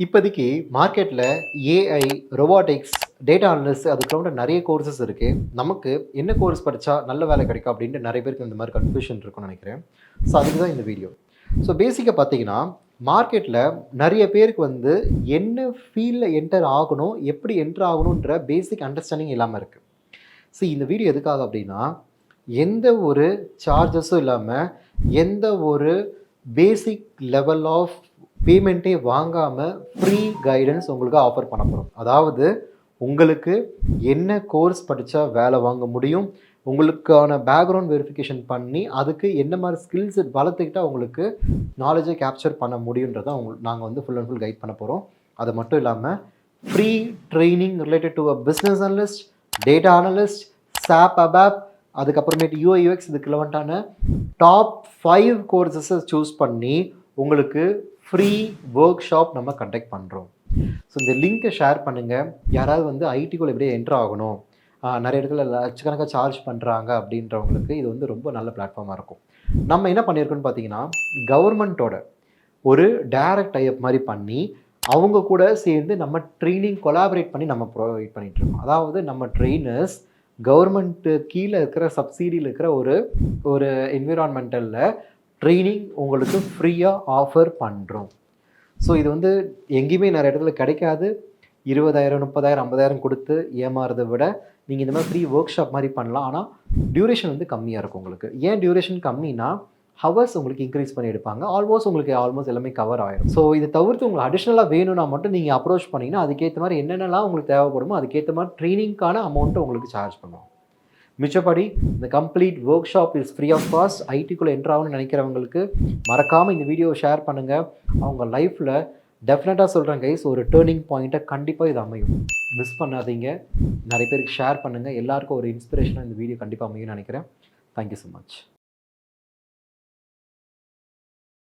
இப்போதைக்கு மார்க்கெட்டில் AI, robotics, data analyst அதுக்கப்புறம் நிறைய கோர்சஸ் இருக்குது. நமக்கு என்ன கோர்ஸ் படித்தா நல்ல வேலை கிடைக்கும் அப்படின்ட்டு நிறைய பேருக்கு இந்த மாதிரி கன்ஃபியூஷன் இருக்கும்னு நினைக்கிறேன். ஸோ அதுக்கு தான் இந்த வீடியோ. ஸோ பேசிக்காக பார்த்தீங்கன்னா மார்க்கெட்டில் நிறைய பேருக்கு என்ன ஃபீல்டில் என்டர் ஆகணும், எப்படி என்டர் ஆகணுன்ற பேசிக் அண்டர்ஸ்டாண்டிங் இல்லாமல் இருக்குது. ஸோ இந்த வீடியோ எதுக்காக அப்படின்னா, எந்த ஒரு சார்ஜஸும் இல்லாமல் எந்த ஒரு பேசிக் லெவல் ஆஃப் பேமெண்ட்டே வாங்காமல் ஃப்ரீ கைடன்ஸ் உங்களுக்கு ஆஃபர் பண்ண போகிறோம். அதாவது உங்களுக்கு என்ன கோர்ஸ் படித்தா வேலை வாங்க முடியும், உங்களுக்கான பேக்ரவுண்ட் வெரிஃபிகேஷன் பண்ணி அதுக்கு என்ன மாதிரி ஸ்கில்ஸ் வளர்த்துக்கிட்டால் உங்களுக்கு நாலேஜை கேப்சர் பண்ண முடியுன்றதை நாங்கள் ஃபுல் அண்ட் ஃபுல் கைட் பண்ண போகிறோம். அது மட்டும் இல்லாமல் free training related to a business analyst, data analyst, சாப் அபாப், அதுக்கப்புறமேட்டு யூஐயூஎக்ஸ் இதுக்கு ரிலவெண்ட்டான டாப் 5 கோர்சஸை சூஸ் பண்ணி உங்களுக்கு ஃப்ரீ ஒர்க் ஷாப் நம்ம கண்டக்ட் பண்ணுறோம். ஸோ இந்த லிங்க்கை ஷேர் பண்ணுங்கள். யாராவது ஐடிக்குள்ளே எப்படியே என்ட்ரு ஆகணும், நிறைய இடத்துல லட்சக்கணக்காக சார்ஜ் பண்ணுறாங்க அப்படின்றவங்களுக்கு இது ரொம்ப நல்ல பிளாட்ஃபார்மாக இருக்கும். நம்ம என்ன பண்ணியிருக்கோன்னு பார்த்தீங்கன்னா, கவர்மெண்ட்டோட ஒரு டைரக்ட் டைப் மாதிரி பண்ணி அவங்க கூட சேர்ந்து நம்ம ட்ரைனிங் கொலாபரேட் பண்ணி நம்ம ப்ரொவைட் பண்ணிகிட்ருக்கோம். அதாவது நம்ம ட்ரெயினர்ஸ் கவர்மெண்ட்டு கீழே இருக்கிற சப்சிடியில் இருக்கிற ஒரு என்விரான்மெண்டலில் ட்ரைனிங் உங்களுக்கு ஃப்ரீயாக ஆஃபர் பண்ணுறோம். ஸோ இது எங்கேயுமே நிறைய இடத்துல கிடைக்காது. 20,000, 30,000, 50,000 கொடுத்து ஏமாறதை விட நீங்கள் இந்த மாதிரி ஃப்ரீ ஒர்க் ஷாப் மாதிரி பண்ணலாம். ஆனால் டியூரேஷன் கம்மியாக இருக்கும் உங்களுக்கு. ஏன் டியூரேஷன் கம்மினா, ஹவர்ஸ் உங்களுக்கு இன்க்ரீஸ் பண்ணி எடுப்பாங்க. ஆல்மோஸ்ட் எல்லாமே கவர் ஆகிடும். ஸோ இதை தவிர்த்து உங்களுக்கு அடிஷ்னலாக வேணும்னா மட்டும் நீங்கள் அப்ரோச் பண்ணிங்கன்னா அதுக்கேற்ற மாதிரி என்னென்னலாம் உங்களுக்கு தேவைப்படுமோ அதுக்கேற்ற மாதிரி ட்ரைனிங்க்கான அமௌண்ட்டை உங்களுக்கு சார்ஜ் பண்ணுவோம். மிச்சப்படி இந்த complete workshop is free of cost. ஐடிக்குள்ளே என்ட்ரு ஆகணும்னு நினைக்கிறவங்களுக்கு மறக்காமல் இந்த வீடியோவை ஷேர் பண்ணுங்கள். அவங்க லைஃப்பில் டெஃபினட்டாக சொல்கிறேன் கைஸ், ஒரு டேர்னிங் பாயிண்ட்டை கண்டிப்பாக இது அமையும். மிஸ் பண்ணாதீங்க. நிறைய பேருக்கு ஷேர் பண்ணுங்கள். எல்லாருக்கும் ஒரு இன்ஸ்பிரேஷனாக இந்த வீடியோ கண்டிப்பாக அமையும்னு நினைக்கிறேன். Thank you so much.